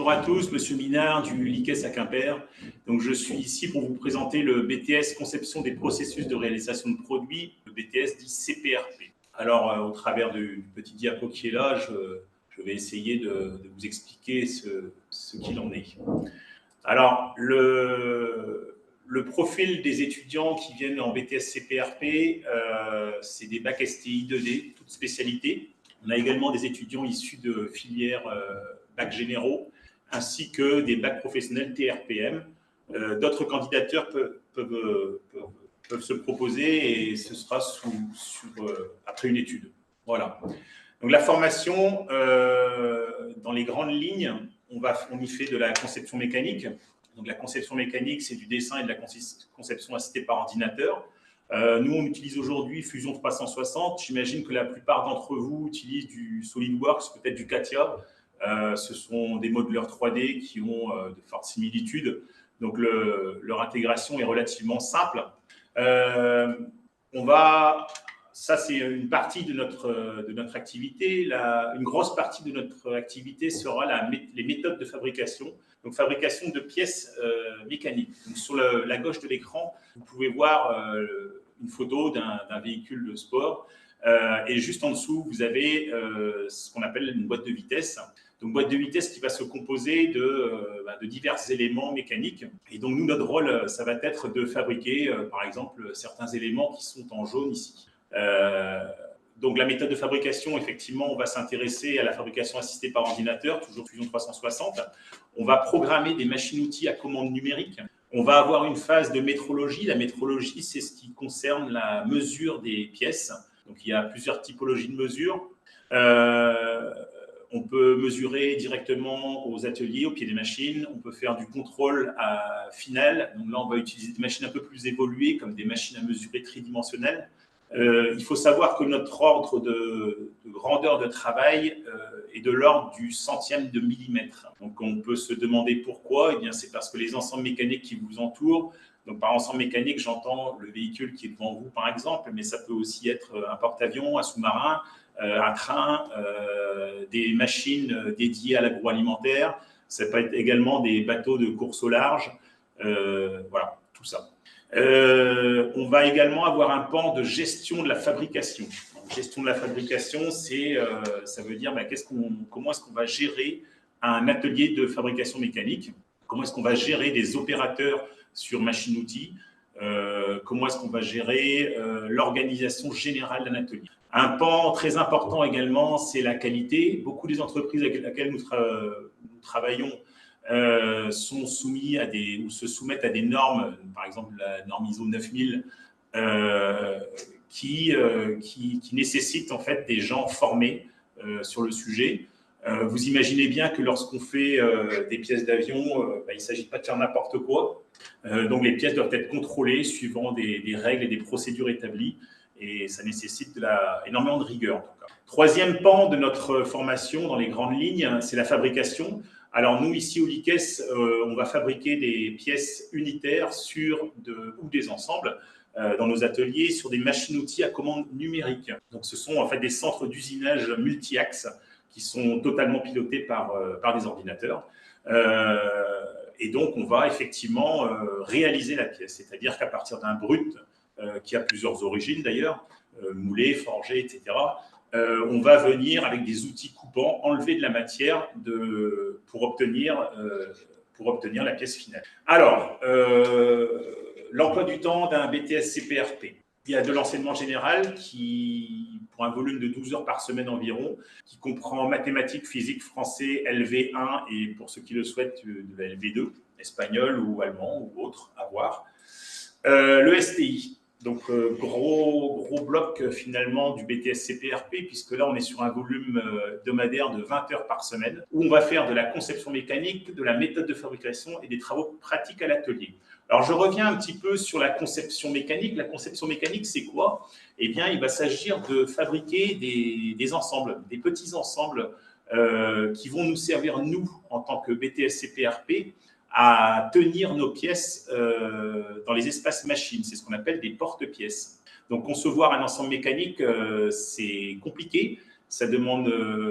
Bonjour à tous, Monsieur Minard du l'ICES à Quimper. Donc, je suis ici pour vous présenter le BTS Conception des processus de réalisation de produits, le BTS dit CPRP. Alors, au travers du petit diapo qui est là, je vais essayer de vous expliquer ce qu'il en est. Alors, le profil des étudiants qui viennent en BTS CPRP, c'est des bacs STI 2D, toutes spécialités. On a également des étudiants issus de filières bacs généraux, ainsi que des bacs professionnels TRPM. D'autres candidatures peuvent se proposer et ce sera après une étude. Voilà. Donc la formation, dans les grandes lignes, on y fait de la conception mécanique. Donc la conception mécanique, c'est du dessin et de la conception assistée par ordinateur. Nous, on utilise aujourd'hui Fusion 360. J'imagine que la plupart d'entre vous utilisent du SolidWorks, peut-être du CATIA. Ce sont des modeleurs 3D qui ont de fortes similitudes. Donc, leur intégration est relativement simple. Ça, c'est une partie de notre activité. Une grosse partie de notre activité sera les méthodes de fabrication. Donc, fabrication de pièces mécaniques. Donc, sur la gauche de l'écran, vous pouvez voir une photo d'un véhicule de sport. Et juste en dessous, vous avez ce qu'on appelle une boîte de vitesse. Donc, boîte de vitesse qui va se composer de divers éléments mécaniques. Et donc, nous, notre rôle, ça va être de fabriquer, par exemple, certains éléments qui sont en jaune ici. Donc, la méthode de fabrication, effectivement, on va s'intéresser à la fabrication assistée par ordinateur, toujours Fusion 360. On va programmer des machines-outils à commande numérique. On va avoir une phase de métrologie. La métrologie, c'est ce qui concerne la mesure des pièces. Donc, il y a plusieurs typologies de mesures. On peut mesurer directement aux ateliers, au pied des machines. On peut faire du contrôle final. Donc là, on va utiliser des machines un peu plus évoluées, comme des machines à mesurer tridimensionnelles. Il faut savoir que notre ordre de grandeur de travail est de l'ordre du centième de millimètre. Donc, on peut se demander pourquoi. Eh bien, c'est parce que les ensembles mécaniques qui vous entourent, donc par ensemble mécanique, j'entends le véhicule qui est devant vous, par exemple, mais ça peut aussi être un porte-avions, un sous-marin, un train, des machines dédiées à l'agroalimentaire. Ça peut être également des bateaux de course au large. Voilà, tout ça. On va également avoir un pan de gestion de la fabrication. Donc, gestion de la fabrication, ça veut dire comment est-ce qu'on va gérer un atelier de fabrication mécanique, comment est-ce qu'on va gérer des opérateurs sur machine-outils, comment est-ce qu'on va gérer l'organisation générale d'un atelier. Un pan très important également, c'est la qualité. Beaucoup des entreprises avec lesquelles nous travaillons sont soumis ou se soumettent à des normes, par exemple la norme ISO 9000, qui nécessitent en fait des gens formés sur le sujet. Vous imaginez bien que lorsqu'on fait des pièces d'avion, il ne s'agit pas de faire n'importe quoi. Donc les pièces doivent être contrôlées suivant des règles et des procédures établies. Et ça nécessite énormément de rigueur, en tout cas. Troisième pan de notre formation dans les grandes lignes, c'est la fabrication. Alors nous, ici au LICES, on va fabriquer des pièces unitaires ou des ensembles dans nos ateliers sur des machines-outils à commande numérique. Donc ce sont en fait des centres d'usinage multi-axes qui sont totalement pilotés par des ordinateurs. Et donc on va effectivement réaliser la pièce, c'est-à-dire qu'à partir d'un brut, qui a plusieurs origines d'ailleurs, moulé, forgé, etc., on va venir avec des outils coupants enlever de la matière pour obtenir la pièce finale. Alors, l'emploi du temps d'un BTS CPRP. Il y a de l'enseignement général pour un volume de 12 heures par semaine environ, qui comprend mathématiques, physique, français, LV1 et pour ceux qui le souhaitent, de la LV2, espagnol ou allemand ou autre, à voir. Le STI. Donc, gros bloc finalement du BTS CPRP, puisque là, on est sur un volume hebdomadaire de 20 heures par semaine, où on va faire de la conception mécanique, de la méthode de fabrication et des travaux pratiques à l'atelier. Alors, je reviens un petit peu sur la conception mécanique. La conception mécanique, c'est quoi? Eh bien, il va s'agir de fabriquer des ensembles, des petits ensembles qui vont nous servir, nous, en tant que BTS CPRP, à tenir nos pièces dans les espaces machines. C'est ce qu'on appelle des porte-pièces. Donc, concevoir un ensemble mécanique, c'est compliqué. Ça demande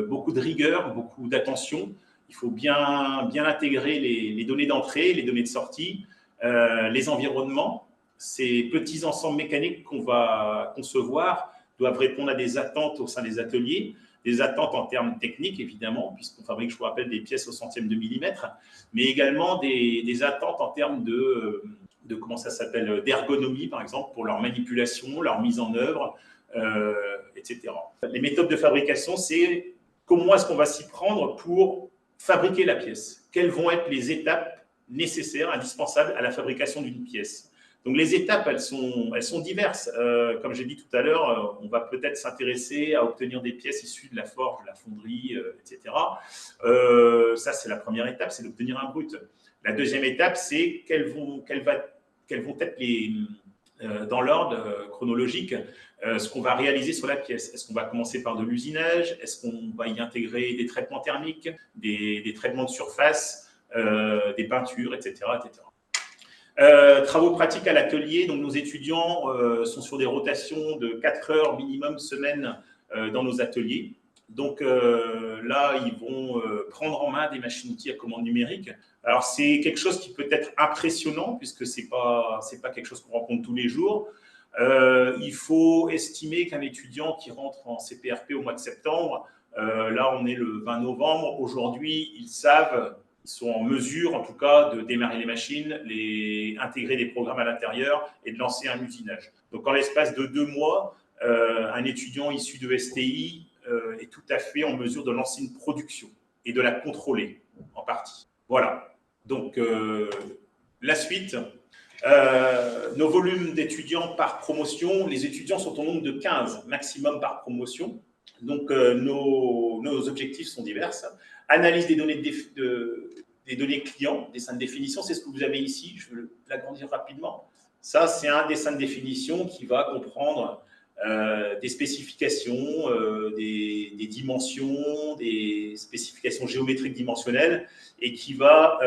beaucoup de rigueur, beaucoup d'attention. Il faut bien intégrer les données d'entrée, les données de sortie, les environnements. Ces petits ensembles mécaniques qu'on va concevoir doivent répondre à des attentes au sein des ateliers, des attentes en termes techniques, évidemment, puisqu'on fabrique, je vous rappelle, des pièces au centième de millimètre, mais également des attentes en termes de comment ça s'appelle, d'ergonomie, par exemple, pour leur manipulation, leur mise en œuvre, etc. Les méthodes de fabrication, c'est comment est-ce qu'on va s'y prendre pour fabriquer la pièce. Quelles vont être les étapes nécessaires, indispensables à la fabrication d'une pièce. Donc les étapes, elles sont diverses. Comme j'ai dit tout à l'heure, on va peut-être s'intéresser à obtenir des pièces issues de la forge, de la fonderie, etc. Ça, c'est la première étape, c'est d'obtenir un brut. La deuxième étape, c'est quelles vont être dans l'ordre chronologique, ce qu'on va réaliser sur la pièce. Est-ce qu'on va commencer par de l'usinage? Est-ce qu'on va y intégrer des traitements thermiques, des traitements de surface, des peintures, etc. etc. Travaux pratiques à l'atelier. Donc, nos étudiants sont sur des rotations de 4 heures minimum semaine dans nos ateliers. Donc là, ils vont prendre en main des machines-outils à commande numérique. Alors, c'est quelque chose qui peut être impressionnant puisque ce n'est pas quelque chose qu'on rencontre tous les jours. Il faut estimer qu'un étudiant qui rentre en CPRP au mois de septembre, là, on est le 20 novembre. Aujourd'hui, ils sont en mesure, en tout cas, de démarrer les machines, intégrer des programmes à l'intérieur et de lancer un usinage. Donc, en l'espace de 2 mois, un étudiant issu de STI est tout à fait en mesure de lancer une production et de la contrôler en partie. Voilà. Donc, la suite, nos volumes d'étudiants par promotion, les étudiants sont au nombre de 15 maximum par promotion. Donc, nos objectifs sont divers. Analyse des données, des données clients, dessin de définition, c'est ce que vous avez ici. Je vais l'agrandir rapidement. Ça, c'est un dessin de définition qui va comprendre des spécifications, des dimensions, des spécifications géométriques dimensionnelles et il va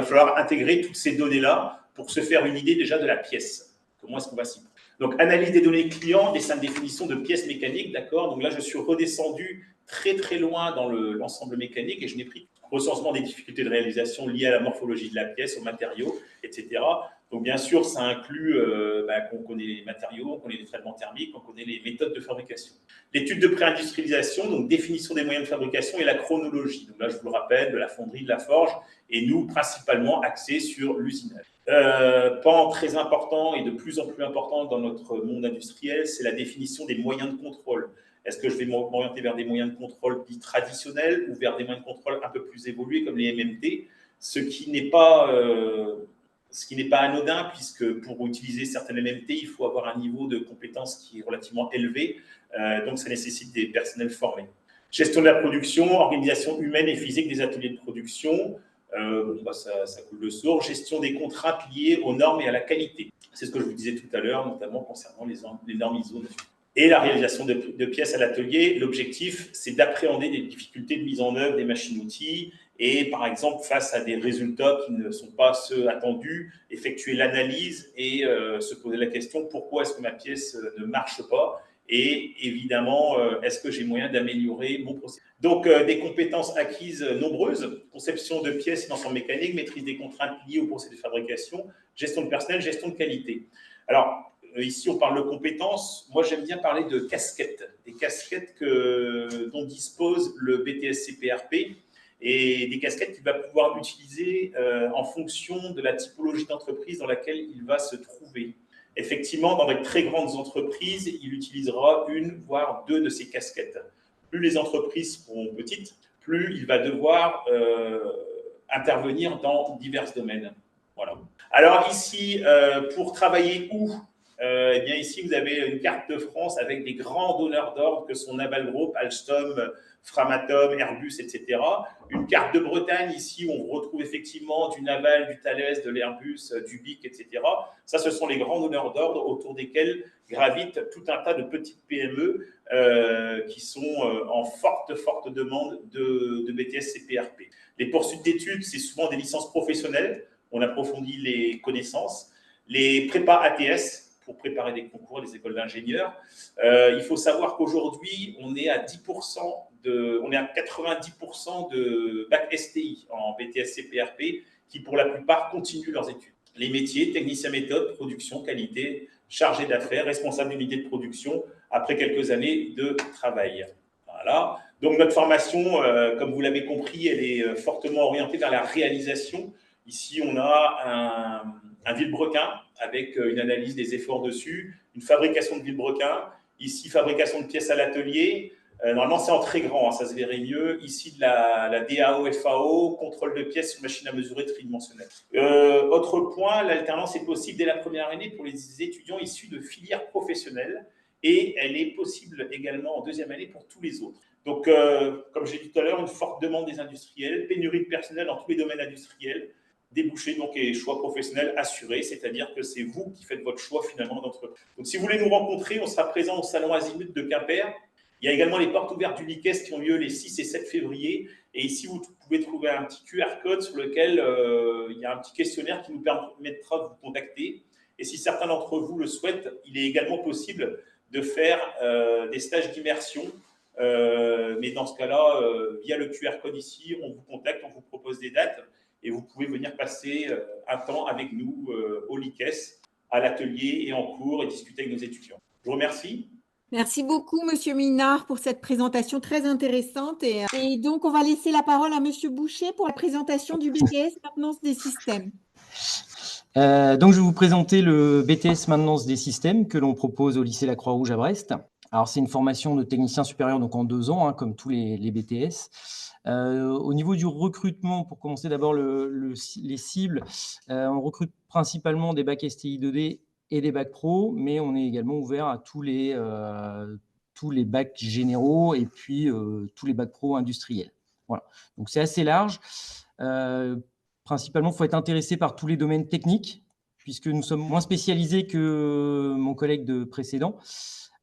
falloir intégrer toutes ces données-là pour se faire une idée déjà de la pièce. Comment est-ce qu'on va s'y prendre? Donc, analyse des données clients, dessin de définition de pièces mécaniques, d'accord? Donc là, je suis redescendu très, très loin dans l'ensemble mécanique et je n'ai pris recensement des difficultés de réalisation liées à la morphologie de la pièce, aux matériaux, etc. Donc, bien sûr, ça inclut qu'on connaît les matériaux, on connaît les traitements thermiques, on connaît les méthodes de fabrication. L'étude de pré-industrialisation, donc définition des moyens de fabrication et la chronologie. Donc là, je vous le rappelle, de la fonderie, de la forge, et nous, principalement axés sur l'usinage. Pan très important et de plus en plus important dans notre monde industriel, c'est la définition des moyens de contrôle. Est-ce que je vais m'orienter vers des moyens de contrôle dits traditionnels ou vers des moyens de contrôle un peu plus évolués comme les MMT, ce qui n'est pas anodin puisque pour utiliser certaines MMT, il faut avoir un niveau de compétence qui est relativement élevé, donc ça nécessite des personnels formés. Gestion de la production, organisation humaine et physique des ateliers de production, ça coule de source. Gestion des contraintes liées aux normes et à la qualité. C'est ce que je vous disais tout à l'heure, notamment concernant les normes ISO. Et la réalisation de pièces à l'atelier. L'objectif, c'est d'appréhender des difficultés de mise en œuvre des machines-outils et, par exemple, face à des résultats qui ne sont pas ceux attendus, effectuer l'analyse et se poser la question pourquoi est-ce que ma pièce ne marche pas et évidemment, est-ce que j'ai moyen d'améliorer mon processus? Donc, des compétences acquises nombreuses, conception de pièces et d'ensemble mécanique, maîtrise des contraintes liées au procédé de fabrication, gestion de personnel, gestion de qualité. Alors, ici, on parle de compétences. Moi, j'aime bien parler de casquettes, des casquettes dont dispose le BTS-CPRP et des casquettes qu'il va pouvoir utiliser en fonction de la typologie d'entreprise dans laquelle il va se trouver. Effectivement, dans de très grandes entreprises, il utilisera une, voire deux de ces casquettes. Plus les entreprises seront petites, plus il va devoir intervenir dans divers domaines. Voilà. Alors ici, pour travailler où? Eh bien ici, vous avez une carte de France avec des grands donneurs d'ordre que sont Naval Group, Alstom, Framatome, Airbus, etc. Une carte de Bretagne, ici, où on retrouve effectivement du Naval, du Thales, de l'Airbus, du BIC, etc. Ça, ce sont les grands donneurs d'ordre autour desquels gravitent tout un tas de petites PME qui sont en forte demande de BTS-CPRP. Les poursuites d'études, c'est souvent des licences professionnelles. On approfondit les connaissances. Les prépas ATS, pour préparer des concours des écoles d'ingénieurs. Il faut savoir qu'aujourd'hui, on est à 10% on est à 90% de bac STI en BTS CPRP qui, pour la plupart, continuent leurs études. Les métiers, technicien méthode, production, qualité, chargé d'affaires, responsable d'unité de production, après quelques années de travail. Voilà. Donc, notre formation, comme vous l'avez compris, elle est fortement orientée vers la réalisation. Ici, on a un vilebrequin avec une analyse des efforts dessus, une fabrication de vilebrequin. Ici, fabrication de pièces à l'atelier. Normalement, c'est en très grand, hein, ça se verrait mieux. Ici, de la DAO, FAO, contrôle de pièces sur machine à mesurer tridimensionnelle. Autre point, l'alternance est possible dès la première année pour les étudiants issus de filières professionnelles et elle est possible également en deuxième année pour tous les autres. Donc, comme j'ai dit tout à l'heure, une forte demande des industriels, pénurie de personnel dans tous les domaines industriels, débouchés donc et choix professionnels assurés, c'est-à-dire que c'est vous qui faites votre choix finalement d'entreprise. Donc, si vous voulez nous rencontrer, on sera présent au salon Azimut de Quimper. Il y a également les portes ouvertes du LICES qui ont lieu les 6 et 7 février. Et ici, vous pouvez trouver un petit QR code sur lequel il y a un petit questionnaire qui nous permettra de vous contacter. Et si certains d'entre vous le souhaitent, il est également possible de faire des stages d'immersion. Mais dans ce cas-là, via le QR code ici, on vous contacte, on vous propose des dates et vous pouvez venir passer un temps avec nous au LICES, à l'atelier et en cours et discuter avec nos étudiants. Je vous remercie. Merci beaucoup, Monsieur Minard, pour cette présentation très intéressante. Et donc, on va laisser la parole à Monsieur Boucher pour la présentation du BTS Maintenance des systèmes. Donc, je vais vous présenter le BTS Maintenance des systèmes que l'on propose au lycée La Croix-Rouge à Brest. Alors, c'est une formation de technicien supérieur donc en 2 ans, hein, comme tous les BTS. Au niveau du recrutement, pour commencer d'abord les cibles, on recrute principalement des bacs STI 2D et des bacs pro, mais on est également ouvert à tous les bacs généraux et puis tous les bacs pro industriels. Voilà. Donc, c'est assez large. Principalement, il faut être intéressé par tous les domaines techniques, puisque nous sommes moins spécialisés que mon collègue de précédent.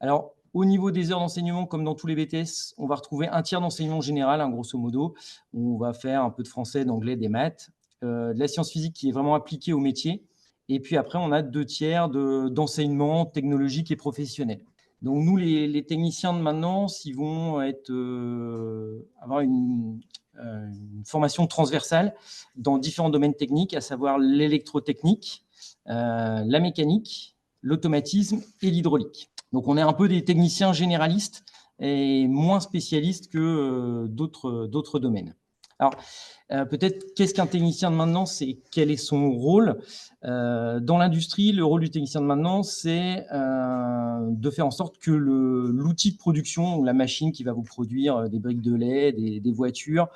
Alors, au niveau des heures d'enseignement, comme dans tous les BTS, on va retrouver un tiers d'enseignement général, hein, grosso modo, où on va faire un peu de français, d'anglais, des maths, de la science physique qui est vraiment appliquée au métier. Et puis après, on a 2 tiers d'enseignement technologique et professionnel. Donc, nous, les techniciens de maintenance, ils vont avoir une formation transversale dans différents domaines techniques, à savoir l'électrotechnique, la mécanique, l'automatisme et l'hydraulique. Donc, on est un peu des techniciens généralistes et moins spécialistes que d'autres domaines. Alors, peut-être, qu'est-ce qu'un technicien de maintenance et quel est son rôle ? Dans l'industrie, le rôle du technicien de maintenance, c'est de faire en sorte que l'outil de production, la machine qui va vous produire des briques de lait, des voitures,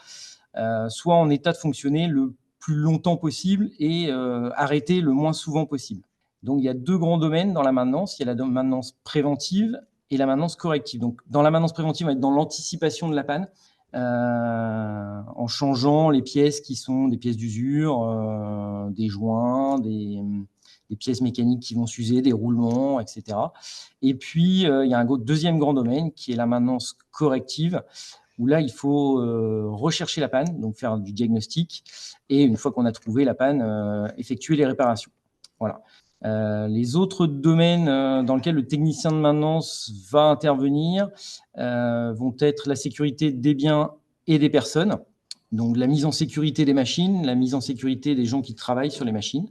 soit en état de fonctionner le plus longtemps possible et arrêter le moins souvent possible. Donc, il y a 2 grands domaines dans la maintenance. Il y a la maintenance préventive et la maintenance corrective. Donc, dans la maintenance préventive, on va être dans l'anticipation de la panne, en changeant les pièces qui sont des pièces d'usure, des joints, des pièces mécaniques qui vont s'user, des roulements, etc. Et puis, il y a un deuxième grand domaine qui est la maintenance corrective, où là, il faut rechercher la panne, donc faire du diagnostic, et une fois qu'on a trouvé la panne, effectuer les réparations. Voilà. Les autres domaines dans lesquels le technicien de maintenance va intervenir vont être la sécurité des biens et des personnes, donc la mise en sécurité des machines, la mise en sécurité des gens qui travaillent sur les machines.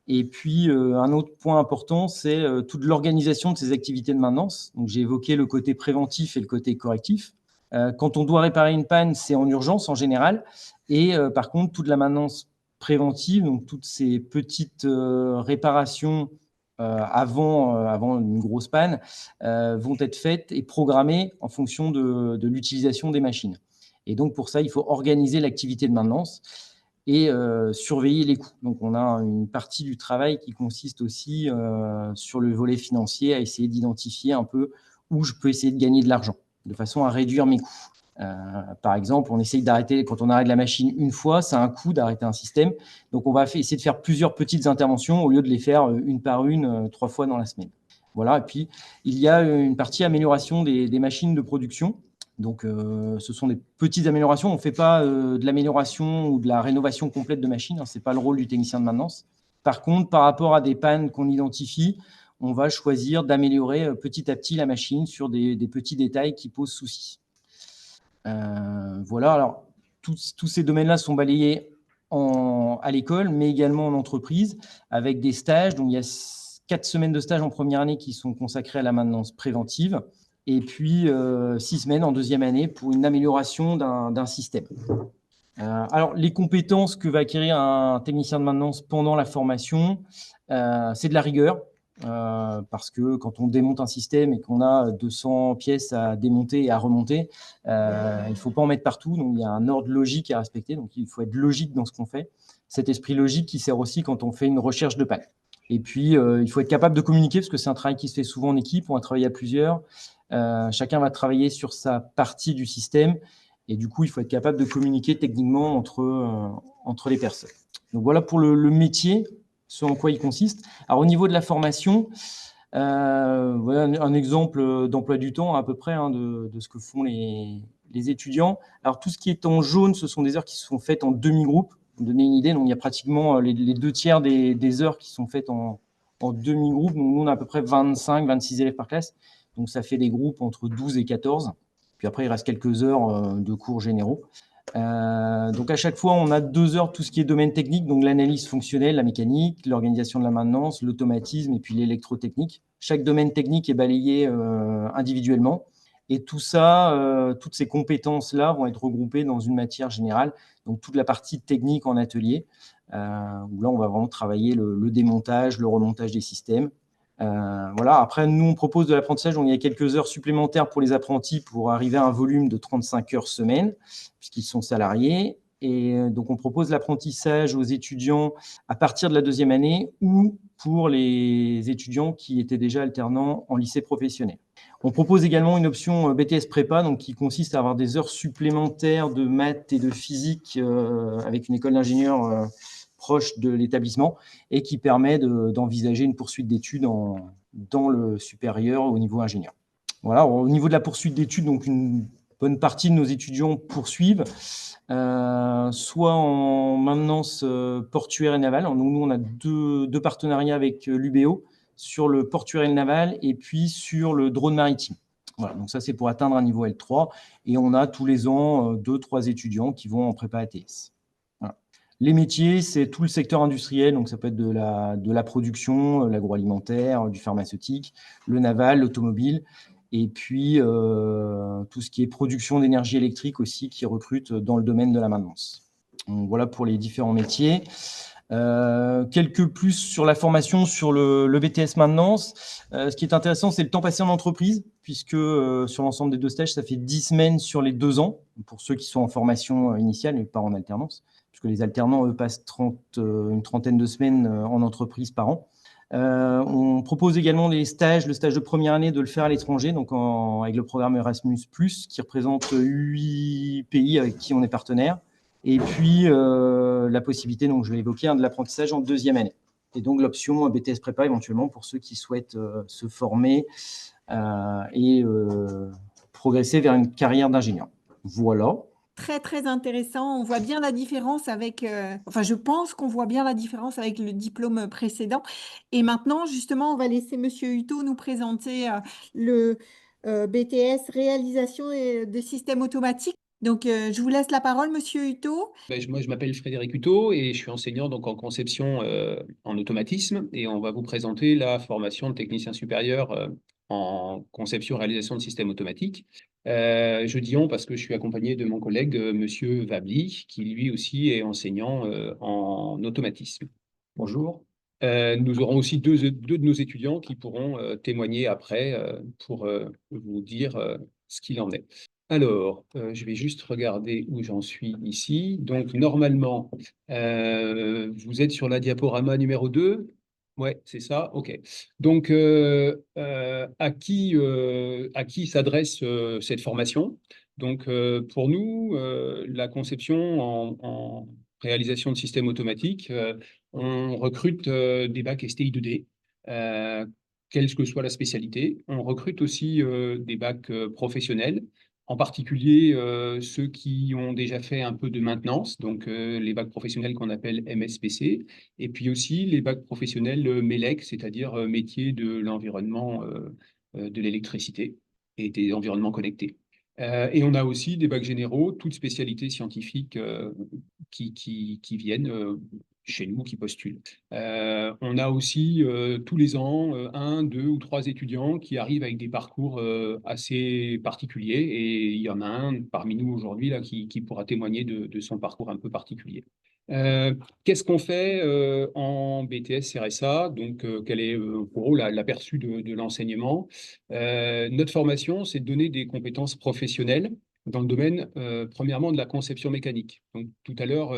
Et puis, un autre point important, c'est toute l'organisation de ces activités de maintenance. Donc, j'ai évoqué le côté préventif et le côté correctif. Quand on doit réparer une panne, c'est en urgence en général. Et par contre, toute la maintenance préventive, donc toutes ces petites réparations avant une grosse panne, vont être faites et programmées en fonction de l'utilisation des machines. Et donc, pour ça, il faut organiser l'activité de maintenance et surveiller les coûts. Donc, on a une partie du travail qui consiste aussi sur le volet financier à essayer d'identifier un peu où je peux essayer de gagner de l'argent, de façon à réduire mes coûts. Par exemple, on essaye d'arrêter, quand on arrête la machine une fois, ça a un coût d'arrêter un système. Donc, on va essayer de faire plusieurs petites interventions au lieu de les faire une par une, 3 fois dans la semaine. Voilà. Et puis, il y a une partie amélioration des machines de production. Donc, ce sont des petites améliorations. On ne fait pas de l'amélioration ou de la rénovation complète de machines. Hein, ce n'est pas le rôle du technicien de maintenance. Par contre, par rapport à des pannes qu'on identifie, on va choisir d'améliorer petit à petit la machine sur des petits détails qui posent souci. Voilà, alors tous ces domaines-là sont balayés à l'école, mais également en entreprise, avec des stages. Donc, il y a 4 semaines de stage en première année qui sont consacrées à la maintenance préventive, et puis 6 semaines en deuxième année pour une amélioration d'un système. Alors, les compétences que va acquérir un technicien de maintenance pendant la formation, c'est de la rigueur, parce que quand on démonte un système et qu'on a 200 pièces à démonter et à remonter, il ne faut pas en mettre partout. Donc, il y a un ordre logique à respecter. Donc, il faut être logique dans ce qu'on fait. Cet esprit logique qui sert aussi quand on fait une recherche de panne. Et puis, il faut être capable de communiquer, parce que c'est un travail qui se fait souvent en équipe. On va travailler à plusieurs. Chacun va travailler sur sa partie du système. Et du coup, il faut être capable de communiquer techniquement entre les personnes. Donc, voilà pour le métier, ce en quoi il consiste. Alors, au niveau de la formation, voilà un exemple d'emploi du temps à peu près de ce que font les étudiants. Alors, tout ce qui est en jaune, ce sont des heures qui sont faites en demi-groupe. Pour vous donner une idée, donc il y a pratiquement les 2/3 des heures qui sont faites en demi-groupe. Donc, nous, on a à peu près 25, 26 élèves par classe. Donc, ça fait des groupes entre 12 et 14. Puis après, il reste quelques heures de cours généraux. Donc, à chaque fois, on a 2 heures tout ce qui est domaine technique, donc l'analyse fonctionnelle, la mécanique, l'organisation de la maintenance, l'automatisme et puis l'électrotechnique. Chaque domaine technique est balayé individuellement. Et tout ça, toutes ces compétences-là vont être regroupées dans une matière générale, donc toute la partie technique en atelier, où là, on va vraiment travailler le démontage, le remontage des systèmes. Voilà. Après, nous, on propose de l'apprentissage. Donc, il y a quelques heures supplémentaires pour les apprentis pour arriver à un volume de 35 heures semaine, puisqu'ils sont salariés. Et donc, on propose l'apprentissage aux étudiants à partir de la deuxième année ou pour les étudiants qui étaient déjà alternants en lycée professionnel. On propose également une option BTS Prépa, donc qui consiste à avoir des heures supplémentaires de maths et de physique avec une école d'ingénieurs proche de l'établissement et qui permet d'envisager une poursuite d'études dans le supérieur au niveau ingénieur. Voilà, au niveau de la poursuite d'études, donc une bonne partie de nos étudiants poursuivent, soit en maintenance portuaire et navale. Donc, nous, on a deux partenariats avec l'UBO sur le portuaire et le naval et puis sur le drone maritime. Voilà, donc ça, c'est pour atteindre un niveau L3. Et on a tous les ans 2-3 étudiants qui vont en prépa ATS. Voilà. Les métiers, c'est tout le secteur industriel, donc ça peut être de la production, l'agroalimentaire, du pharmaceutique, le naval, l'automobile, et puis tout ce qui est production d'énergie électrique aussi, qui recrute dans le domaine de la maintenance. Donc, voilà pour les différents métiers. Quelques plus sur la formation sur le BTS maintenance. Ce qui est intéressant, c'est le temps passé en entreprise, puisque sur l'ensemble des 2 stages, ça fait 10 semaines sur les 2 ans, pour ceux qui sont en formation initiale et pas en alternance, puisque les alternants, eux, passent une trentaine de semaines en entreprise par an. On propose également le stage de première année, de le faire à l'étranger, donc avec le programme Erasmus+, qui représente 8 pays avec qui on est partenaire. Et puis, la possibilité, donc je l'ai évoqué, de l'apprentissage en deuxième année. Et donc, l'option BTS Prépa, éventuellement, pour ceux qui souhaitent se former et progresser vers une carrière d'ingénieur. Voilà. Très, très intéressant. On voit bien la différence avec, enfin, je pense qu'on voit bien la différence avec le diplôme précédent. Et maintenant, justement, on va laisser Monsieur Hutto nous présenter le BTS réalisation des systèmes automatiques. Donc, je vous laisse la parole, Monsieur Hutto. Moi, je m'appelle Frédéric Hutto et je suis enseignant donc, en conception en automatisme. Et on va vous présenter la formation de technicien supérieur en conception-réalisation de systèmes automatiques. Je dis on parce que je suis accompagné de mon collègue Monsieur Vabli, qui lui aussi est enseignant en automatisme. Bonjour. Nous aurons aussi deux de nos étudiants qui pourront témoigner après pour vous dire ce qu'il en est. Alors, je vais juste regarder où j'en suis ici. Donc, normalement, vous êtes sur la diaporama numéro 2. Ouais, c'est ça. OK. Donc, à qui s'adresse cette formation? Donc, pour nous, la conception en réalisation de systèmes automatiques, on recrute des bacs STI 2D, quelle que soit la spécialité. On recrute aussi des bacs professionnels en particulier ceux qui ont déjà fait un peu de maintenance, donc les bacs professionnels qu'on appelle MSPC, et puis aussi les bacs professionnels MELEC, c'est-à-dire métier de l'environnement de l'électricité et des environnements connectés. Et on a aussi des bacs généraux, toutes spécialités scientifiques qui viennent chez nous, qui postulent. On a aussi tous les ans 1, 2 ou 3 étudiants qui arrivent avec des parcours assez particuliers, et il y en a un parmi nous aujourd'hui là qui pourra témoigner de son parcours un peu particulier. Qu'est-ce qu'on fait en BTS RSA? Donc, quel est pour eux l'aperçu de l'enseignement? Notre formation, c'est de donner des compétences professionnelles dans le domaine, premièrement, de la conception mécanique. Donc, tout à l'heure,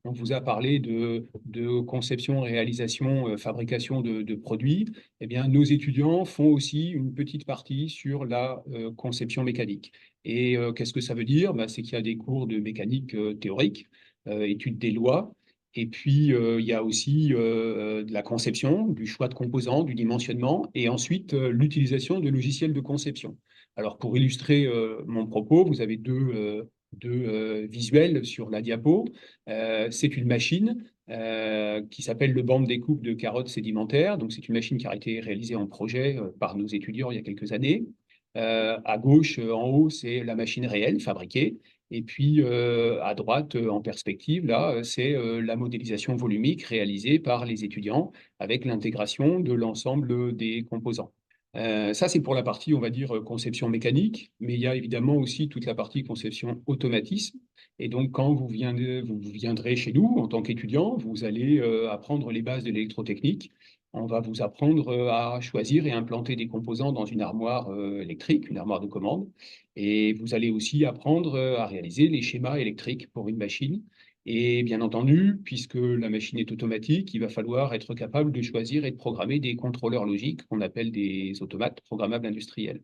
on vous a parlé de conception, réalisation, fabrication de produits. Eh bien, nos étudiants font aussi une petite partie sur la conception mécanique. Et qu'est-ce que ça veut dire? C'est qu'il y a des cours de mécanique théorique, étude des lois. Et puis, il y a aussi de la conception, du choix de composants, du dimensionnement, et ensuite l'utilisation de logiciels de conception. Alors, pour illustrer mon propos, vous avez deux visuels sur la diapo. C'est une machine qui s'appelle le banc de découpe de carottes sédimentaires. Donc, c'est une machine qui a été réalisée en projet par nos étudiants il y a quelques années. À gauche, en haut, c'est la machine réelle, fabriquée. Et puis, à droite, en perspective, là, c'est la modélisation volumique réalisée par les étudiants avec l'intégration de l'ensemble des composants. Ça, c'est pour la partie, on va dire, conception mécanique, mais il y a évidemment aussi toute la partie conception automatisme. Et donc, quand vous viendrez chez nous en tant qu'étudiant, vous allez apprendre les bases de l'électrotechnique. On va vous apprendre à choisir et implanter des composants dans une armoire électrique, une armoire de commande. Et vous allez aussi apprendre à réaliser les schémas électriques pour une machine. Et bien entendu, puisque la machine est automatique, il va falloir être capable de choisir et de programmer des contrôleurs logiques qu'on appelle des automates programmables industriels.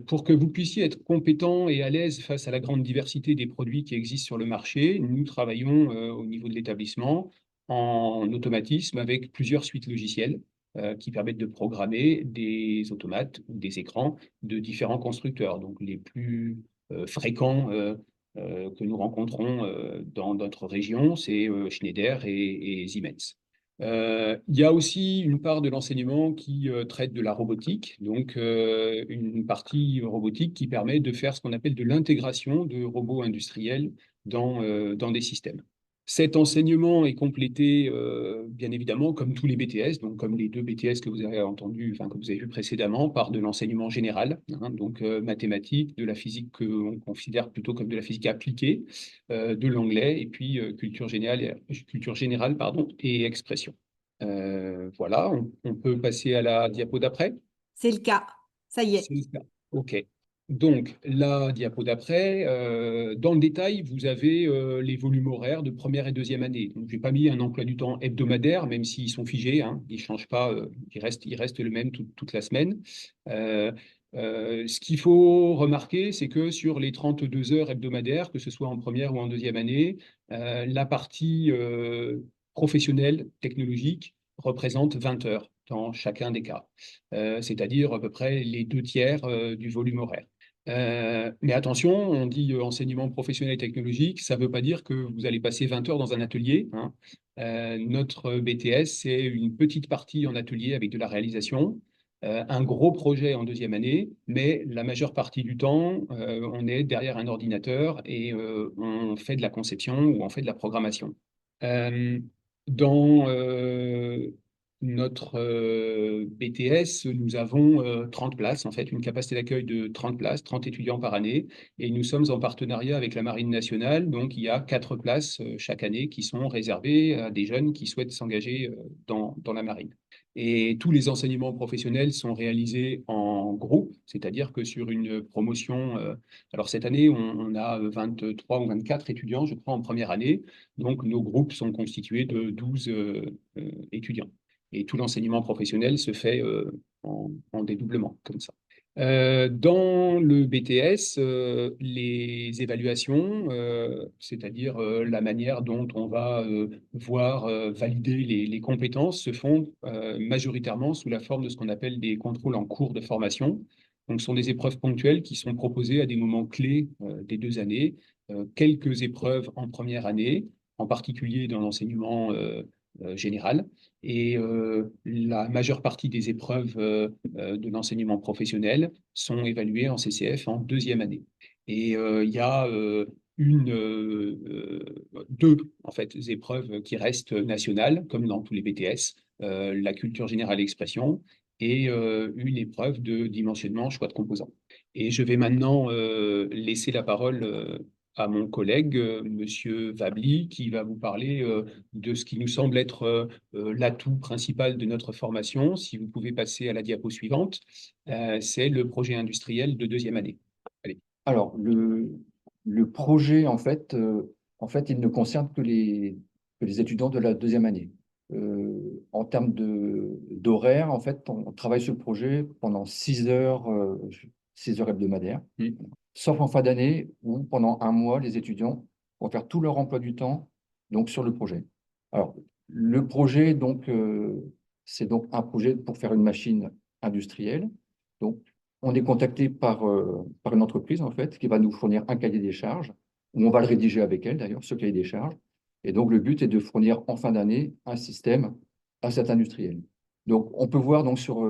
Pour que vous puissiez être compétent et à l'aise face à la grande diversité des produits qui existent sur le marché, nous travaillons au niveau de l'établissement en automatisme avec plusieurs suites logicielles qui permettent de programmer des automates ou des écrans de différents constructeurs. Donc les plus fréquents que nous rencontrons dans notre région, c'est Schneider et Siemens. Il y a aussi une part de l'enseignement qui traite de la robotique, donc une partie robotique qui permet de faire ce qu'on appelle de l'intégration de robots industriels dans des systèmes. Cet enseignement est complété, bien évidemment, comme tous les BTS, donc comme les 2 BTS que vous avez entendus, enfin que vous avez vu précédemment, par de l'enseignement général, donc mathématiques, de la physique qu'on considère plutôt comme de la physique appliquée, de l'anglais, et puis culture générale, pardon, et expression. Voilà, on peut passer à la diapo d'après. C'est le cas. Ça y est. C'est le cas. OK. Donc, la diapo d'après, dans le détail, vous avez les volumes horaires de première et deuxième année. Donc, je n'ai pas mis un emploi du temps hebdomadaire, même s'ils sont figés, hein, ils ne changent pas, ils restent le même toute la semaine. Ce qu'il faut remarquer, c'est que sur les 32 heures hebdomadaires, que ce soit en première ou en deuxième année, la partie professionnelle, technologique, représente 20 heures dans chacun des cas, c'est-à-dire à peu près les 2/3 du volume horaire. Mais attention, on dit enseignement professionnel et technologique, ça ne veut pas dire que vous allez passer 20 heures dans un atelier, hein. Notre BTS, c'est une petite partie en atelier avec de la réalisation, un gros projet en deuxième année, mais la majeure partie du temps, on est derrière un ordinateur et on fait de la conception ou on fait de la programmation. Dans notre BTS, nous avons 30 places, en fait, une capacité d'accueil de 30 places, 30 étudiants par année, et nous sommes en partenariat avec la Marine nationale, donc il y a 4 places chaque année qui sont réservées à des jeunes qui souhaitent s'engager dans la Marine. Et tous les enseignements professionnels sont réalisés en groupe, c'est-à-dire que sur une promotion, alors cette année, on a 23 ou 24 étudiants, je crois, en première année, donc nos groupes sont constitués de 12 étudiants. Et tout l'enseignement professionnel se fait en dédoublement, comme ça. Dans le BTS, les évaluations, c'est-à-dire la manière dont on va voir valider les compétences, se font majoritairement sous la forme de ce qu'on appelle des contrôles en cours de formation. Donc, ce sont des épreuves ponctuelles qui sont proposées à des moments clés des 2 années. Quelques épreuves en première année, en particulier dans l'enseignement général, et la majeure partie des épreuves de l'enseignement professionnel sont évaluées en CCF en 2e année. Et il y a deux en fait, épreuves qui restent nationales, comme dans tous les BTS, la culture générale et expression, et une épreuve de dimensionnement choix de composants. Et je vais maintenant laisser la parole à mon collègue, Monsieur Vabli, qui va vous parler de ce qui nous semble être l'atout principal de notre formation. Si vous pouvez passer à la diapo suivante, c'est le projet industriel de 2e année. Allez. Alors, le projet, en fait, il ne concerne que les étudiants de la 2e année. En termes d'horaire, en fait, on travaille sur le projet pendant 6 heures hebdomadaires, sauf en fin d'année où, pendant un mois, les étudiants vont faire tout leur emploi du temps donc, sur le projet. Alors, le projet, donc, c'est donc un projet pour faire une machine industrielle. Donc, on est contacté par une entreprise, en fait, qui va nous fournir un cahier des charges, où on va le rédiger avec elle, d'ailleurs, ce cahier des charges. Et donc, le but est de fournir en fin d'année un système à cet industriel. Donc, on peut voir donc, sur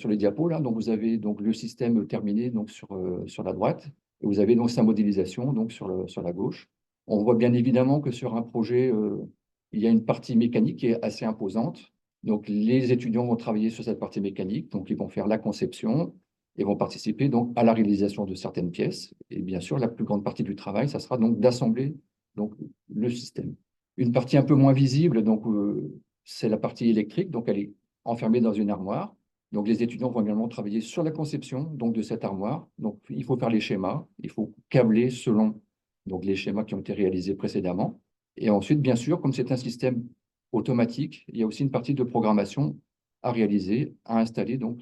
les diapos, là, donc, vous avez donc, le système terminé donc, sur la droite, et vous avez donc sa modélisation donc, sur la gauche. On voit bien évidemment que sur un projet, il y a une partie mécanique qui est assez imposante. Donc, les étudiants vont travailler sur cette partie mécanique, donc ils vont faire la conception, et vont participer donc à la réalisation de certaines pièces. Et bien sûr, la plus grande partie du travail, ça sera donc d'assembler donc le système. Une partie un peu moins visible, donc c'est la partie électrique, donc elle est enfermée dans une armoire. Donc les étudiants vont également travailler sur la conception donc de cette armoire. Donc il faut faire les schémas, il faut câbler selon donc les schémas qui ont été réalisés précédemment. Et ensuite, bien sûr, comme c'est un système automatique, il y a aussi une partie de programmation à réaliser, à installer donc,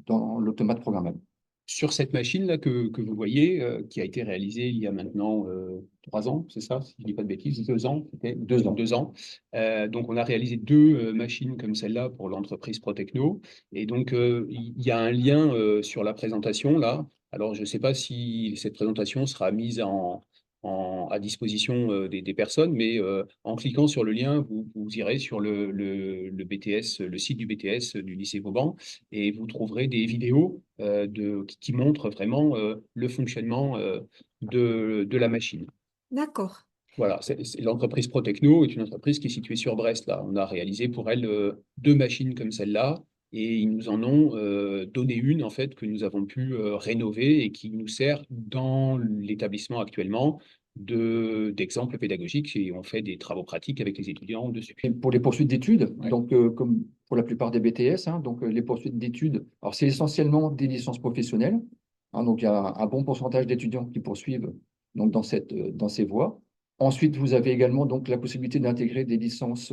dans l'automate programmable. Sur cette machine-là que vous voyez, qui a été réalisée il y a maintenant 3 ans, c'est ça, si je ne dis pas de bêtises, 2 ans, c'était 2 ans. 2 ans. Donc, on a réalisé 2 machines comme celle-là pour l'entreprise Protechno. Et donc, il y a un lien sur la présentation, là. Alors, je ne sais pas si cette présentation sera mise à disposition des personnes, mais en cliquant sur le lien, vous irez sur le BTS, le site du BTS du lycée Vauban, et vous trouverez des vidéos qui montrent vraiment le fonctionnement de la machine. D'accord. Voilà, l'entreprise Protechno est une entreprise qui est située sur Brest. Là. On a réalisé pour elle 2 machines comme celle-là, et ils nous en ont donné une en fait que nous avons pu rénover et qui nous sert dans l'établissement actuellement d'exemple pédagogique, et on fait des travaux pratiques avec les étudiants dessus. Et pour les poursuites d'études, Ouais. donc comme pour la plupart des BTS, donc les poursuites d'études, alors c'est essentiellement des licences professionnelles. Donc il y a un bon pourcentage d'étudiants qui poursuivent donc dans ces voies. Ensuite, vous avez également donc la possibilité d'intégrer des licences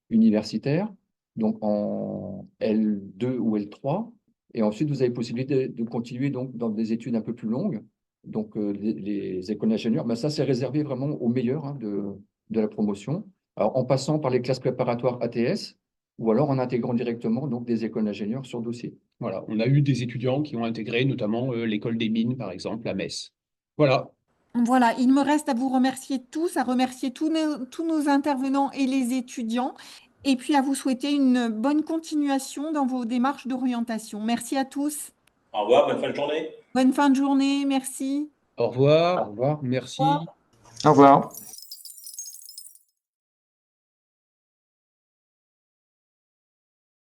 universitaires, donc en L2 ou L3. Et ensuite, vous avez possibilité de continuer donc dans des études un peu plus longues, donc les écoles d'ingénieurs. Mais ça, c'est réservé vraiment aux meilleurs de la promotion. Alors, en passant par les classes préparatoires ATS, ou alors en intégrant directement donc, des écoles d'ingénieurs sur dossier. Voilà, on a eu des étudiants qui ont intégré notamment l'école des mines, par exemple, à Metz. Voilà. Voilà, il me reste à vous remercier tous, à remercier tous nos intervenants et les étudiants, et puis à vous souhaiter une bonne continuation dans vos démarches d'orientation. Merci à tous. Au revoir, bonne fin de journée. Bonne fin de journée, merci. Au revoir. Au revoir. Merci. Au revoir.